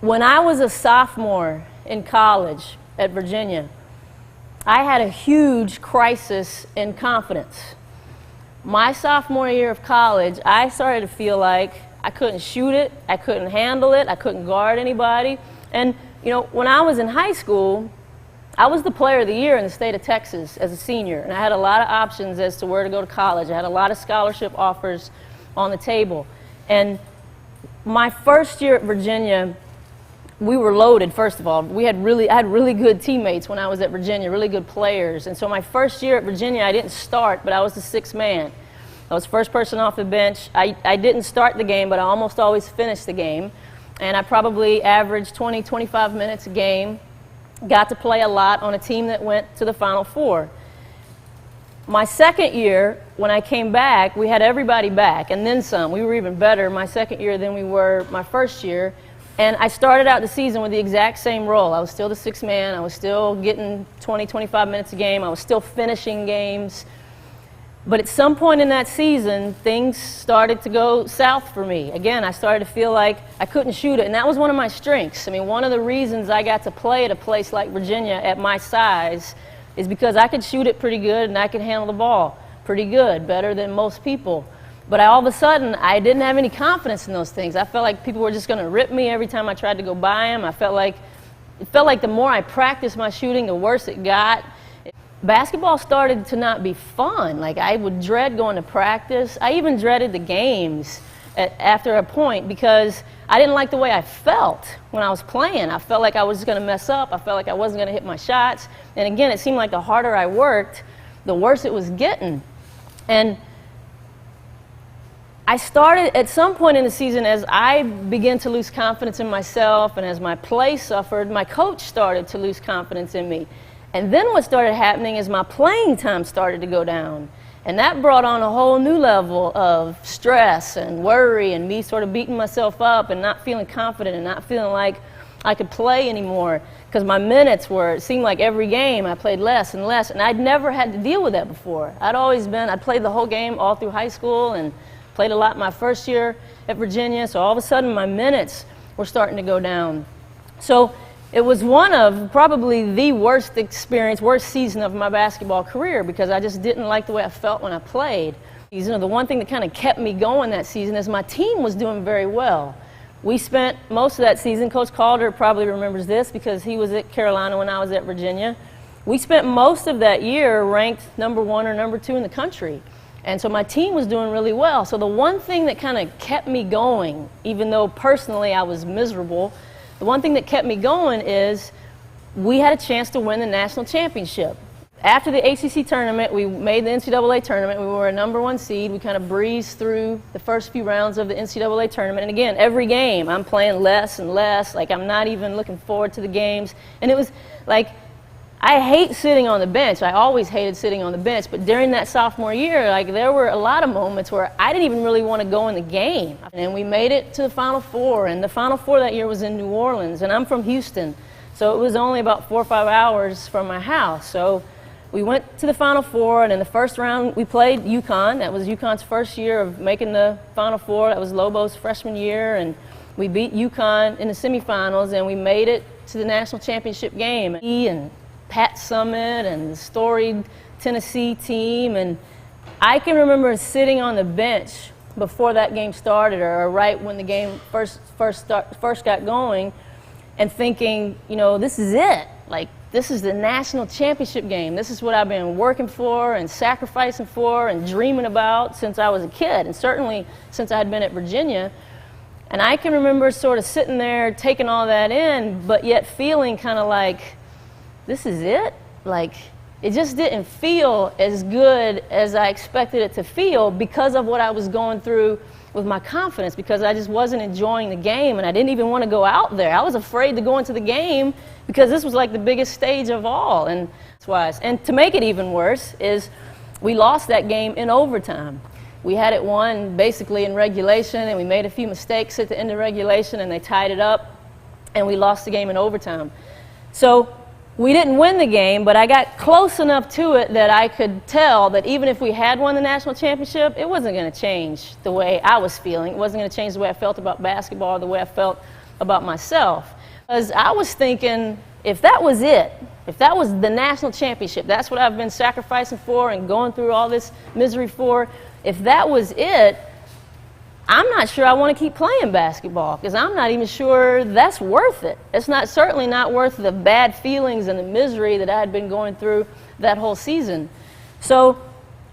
When I was a sophomore in college at Virginia, I had a huge crisis in confidence. My sophomore year of college, I started to feel like I couldn't shoot it, I couldn't handle it, I couldn't guard anybody. And, you know, when I was in high school, I was the player of the year in the state of Texas as a senior, and I had a lot of options as to where to go to college. I had a lot of scholarship offers on the table. And my first year at Virginia, we were loaded, first of all. I had really good teammates when I was at Virginia, really good players. And so my first year at Virginia, I didn't start, but I was the sixth man. I was first person off the bench. I didn't start the game, but I almost always finished the game. And I probably averaged 20, 25 minutes a game. Got to play a lot on a team that went to the Final Four. My second year, when I came back, we had everybody back, and then some. We were even better my second year than we were my first year. And I started out the season with the exact same role. I was still the sixth man. I was still getting 20, 25 minutes a game. I was still finishing games. But at some point in that season, things started to go south for me. Again, I started to feel like I couldn't shoot it, and that was one of my strengths. I mean, one of the reasons I got to play at a place like Virginia at my size is because I could shoot it pretty good and I could handle the ball pretty good, better than most people. But all of a sudden, I didn't have any confidence in those things. I felt like people were just going to rip me every time I tried to go by them. It felt like the more I practiced my shooting, the worse it got. Basketball started to not be fun. Like, I would dread going to practice. I even dreaded the games after a point because I didn't like the way I felt when I was playing. I felt like I was going to mess up. I felt like I wasn't going to hit my shots. And again, it seemed like the harder I worked, the worse it was getting. And I started at some point in the season, as I began to lose confidence in myself and as my play suffered, my coach started to lose confidence in me. And then what started happening is my playing time started to go down. And that brought on a whole new level of stress and worry and me sort of beating myself up and not feeling confident and not feeling like I could play anymore because my minutes it seemed like every game I played less and less. And I'd never had to deal with that before. I'd played the whole game all through high school and played a lot my first year at Virginia, so all of a sudden my minutes were starting to go down. So it was one of probably the worst season of my basketball career because I just didn't like the way I felt when I played. You know, the one thing that kind of kept me going that season is my team was doing very well. We spent most of that season, Coach Calder probably remembers this because he was at Carolina when I was at Virginia. We spent most of that year ranked number 1 or number 2 in the country. And so my team was doing really well. So the one thing that kind of kept me going, even though personally I was miserable, the one thing that kept me going is we had a chance to win the national championship. After the ACC tournament, we made the NCAA tournament. We were a number 1 seed. We kind of breezed through the first few rounds of the NCAA tournament. And again, every game I'm playing less and less. Like, I'm not even looking forward to the games. And it was like, I hate sitting on the bench. I always hated sitting on the bench. But during that sophomore year, like, there were a lot of moments where I didn't even really want to go in the game. And we made it to the Final Four. And the Final Four that year was in New Orleans. And I'm from Houston. So it was only about 4 or 5 hours from my house. So we went to the Final Four. And in the first round, we played UConn. That was UConn's first year of making the Final Four. That was Lobo's freshman year. And we beat UConn in the semifinals. And we made it to the national championship game. And Pat Summitt and the storied Tennessee team, and I can remember sitting on the bench before that game started, or right when the game first got going, and thinking, you know, this is it. Like, this is the national championship game. This is what I've been working for and sacrificing for and dreaming about since I was a kid, and certainly since I had been at Virginia. And I can remember sort of sitting there taking all that in, but yet feeling kind of like, this is it? Like, it just didn't feel as good as I expected it to feel because of what I was going through with my confidence, because I just wasn't enjoying the game and I didn't even want to go out there. I was afraid to go into the game because this was like the biggest stage of all. And to make it even worse is we lost that game in overtime. We had it won basically in regulation, and we made a few mistakes at the end of regulation and they tied it up, and we lost the game in overtime. So we didn't win the game, but I got close enough to it that I could tell that even if we had won the national championship, it wasn't going to change the way I was feeling. It wasn't going to change the way I felt about basketball or the way I felt about myself. Because I was thinking, if that was it, if that was the national championship, that's what I've been sacrificing for and going through all this misery for, if that was it, I'm not sure I want to keep playing basketball, because I'm not even sure that's worth it. It's not, certainly not worth the bad feelings and the misery that I had been going through that whole season. So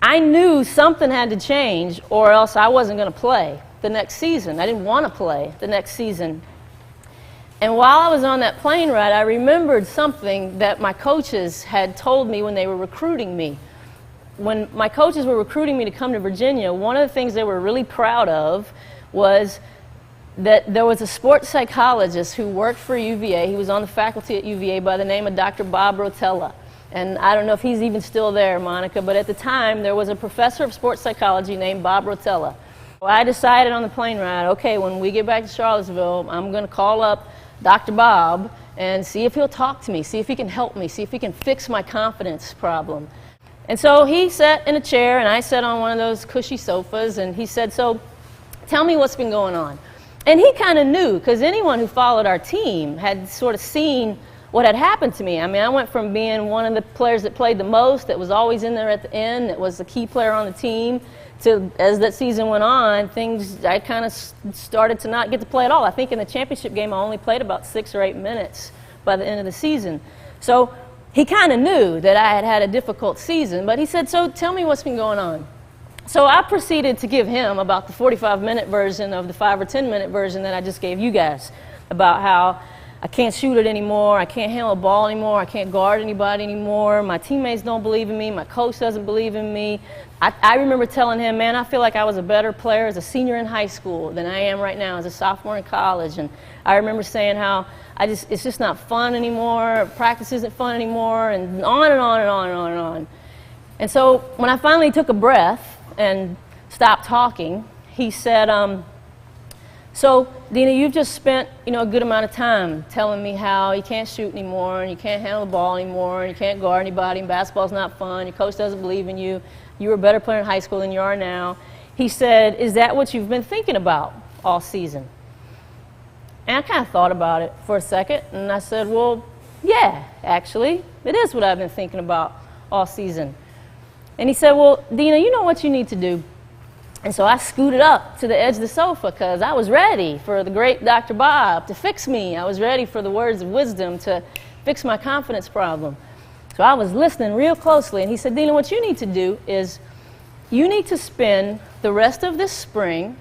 I knew something had to change, or else I wasn't going to play the next season. I didn't want to play the next season. And while I was on that plane ride, I remembered something that my coaches had told me when they were recruiting me. When my coaches were recruiting me to come to Virginia, one of the things they were really proud of was that there was a sports psychologist who worked for UVA. He was on the faculty at UVA by the name of Dr. Bob Rotella. And I don't know if he's even still there, Monica, but at the time there was a professor of sports psychology named Bob Rotella. Well, I decided on the plane ride, okay, when we get back to Charlottesville, I'm going to call up Dr. Bob and see if he'll talk to me, see if he can help me, see if he can fix my confidence problem. And so he sat in a chair and I sat on one of those cushy sofas, and he said, so tell me what's been going on. And he kind of knew, because anyone who followed our team had sort of seen what had happened to me. I mean, I went from being one of the players that played the most, that was always in there at the end, that was the key player on the team, to, as that season went on, I kind of started to not get to play at all. I think in the championship game I only played about 6 or 8 minutes by the end of the season. So he kind of knew that I had had a difficult season, but he said, so tell me what's been going on. So I proceeded to give him about the 45-minute version of the 5 or 10-minute version that I just gave you guys, about how I can't shoot it anymore, I can't handle a ball anymore, I can't guard anybody anymore, my teammates don't believe in me, my coach doesn't believe in me. I remember telling him, man, I feel like I was a better player as a senior in high school than I am right now as a sophomore in college. And I remember saying how it's just not fun anymore, practice isn't fun anymore, and on and on and on and on and on. And so when I finally took a breath and stopped talking, he said, so, Dena, you've just spent, a good amount of time telling me how you can't shoot anymore, and you can't handle the ball anymore, and you can't guard anybody, and basketball's not fun, your coach doesn't believe in you, you were a better player in high school than you are now. He said, is that what you've been thinking about all season? And I kind of thought about it for a second, and I said, well, yeah, actually, it is what I've been thinking about all season. And he said, well, Dena, you know what you need to do? And so I scooted up to the edge of the sofa, because I was ready for the great Dr. Bob to fix me. I was ready for the words of wisdom to fix my confidence problem. So I was listening real closely, and he said, Dena, what you need to do is you need to spend the rest of this spring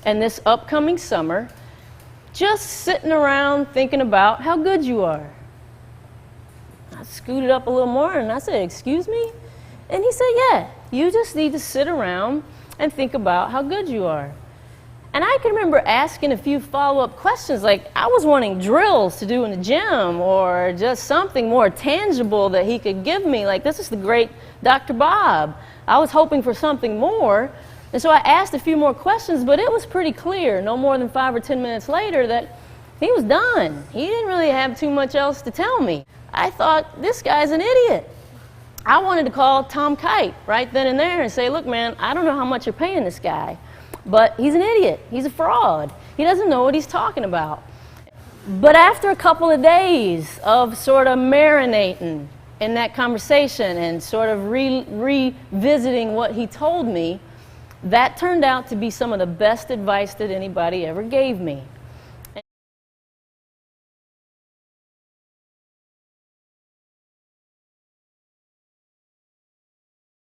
and this upcoming summer just sitting around thinking about how good you are. I scooted up a little more, and I said, excuse me? And he said, yeah, you just need to sit around and think about how good you are. And I can remember asking a few follow-up questions, like I was wanting drills to do in the gym, or just something more tangible that he could give me, like this is the great Dr. Bob. I was hoping for something more, and so I asked a few more questions, but it was pretty clear, no more than 5 or 10 minutes later, that he was done. He didn't really have too much else to tell me. I thought, this guy's an idiot. I wanted to call Tom Kite right then and there and say, look, man, I don't know how much you're paying this guy, but he's an idiot. He's a fraud. He doesn't know what he's talking about. But after a couple of days of sort of marinating in that conversation and sort of revisiting what he told me, that turned out to be some of the best advice that anybody ever gave me.